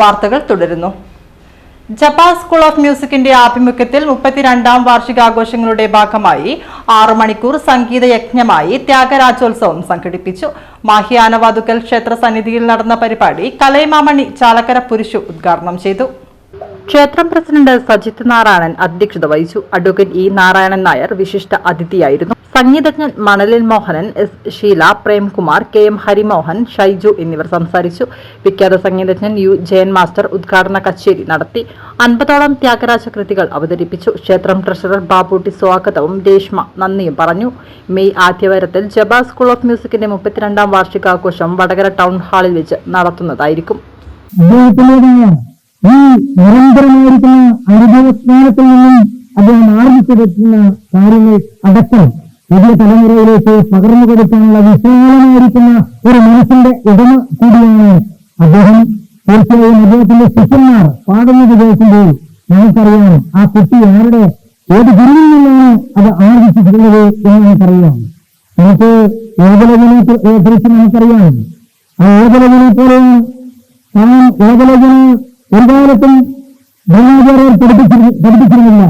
വാർത്തകൾ തുടരുന്നു. ജപ്പാ school of മ്യൂസിക്കിന്റെ ആഭിമുഖ്യത്തിൽ 32ാം വാർഷികാഘോഷങ്ങളുടെ ഭാഗമായി 6 മണിക്കൂർ സംഗീത യജ്ഞമായി ത്യാഗരാജോത്സവം സംഘടിപ്പിച്ചു. മാഹി ആനവാതുക്കൽ ക്ഷേത്ര സന്നിധിയിൽ നടന്ന പരിപാടി കലൈമാമണി ചാലക്കര പുരുഷു ഉദ്ഘാടനം ചെയ്തു. ക്ഷേത്രം പ്രസിഡന്റ് സജിത് നാരായണൻ അധ്യക്ഷത വഹിച്ചു. അഡ്വക്കേറ്റ് ഇ നാരായണൻ നായർ വിശിഷ്ട അതിഥിയായിരുന്നു. സംഗീതജ്ഞൻ Manalil Mohanan, S Sheela, Premkumar, K M Harimohan, Shaiju എന്നിവർ സംസാരിച്ചു. വിഖ്യാത സംഗീതജ്ഞൻ യു ജയൻ മാസ്റ്റർ ഉദ്ഘാടന കച്ചേരി നടത്തി. 50ഓളം ത്യാഗരാജ കൃതികൾ അവതരിപ്പിച്ചു. ക്ഷേത്രം ട്രഷറർ ബാബുട്ടി സ്വാഗതവും രേഷ്മ നന്ദിയും പറഞ്ഞു. മെയ് ആദ്യവാരത്തിൽ ജപ്പാ സ്കൂൾ ഓഫ് മ്യൂസിക്കിന്റെ 32ാം വാർഷികാഘോഷം വടകര ടൗൺ ഹാളിൽ വെച്ച് നടത്തുന്നതായിരിക്കും. ഈ നിരന്തരമായിരിക്കുന്ന അനുഭവസ്നാനത്തിൽ നിന്നും അദ്ദേഹം ആർജിച്ചെടുക്കുന്ന കാര്യങ്ങൾ അടക്കം പുതിയ തലമുറയിലേക്ക് പകർന്നു കൊടുക്കാനുള്ള വിശാലമായിരിക്കുന്ന ഒരു മനസ്സിന്റെ ഉടമ കൂടിയാണ് അദ്ദേഹം. തീർച്ചയായും അദ്ദേഹത്തിന്റെ ശിഷ്യന്മാർ പാടുന്നത് കേൾക്കുമ്പോൾ നമുക്കറിയാം ആ കുട്ടി ആരുടെ ഏത് ഗുരുവിൽ നിന്നാണ് അത് ആർജിച്ചിട്ടുള്ളത് എന്ന് നമുക്കറിയാം. നമുക്ക് ഏകലവനെ കുറിച്ച് നമുക്കറിയാം. ആ ഏകലവനെ പോലെയാണ് താൻ ഏകലവന് ഒരു കാലത്തും ബ്രഹ്മാചാര്യർ പഠിപ്പിച്ചിരുന്നില്ല.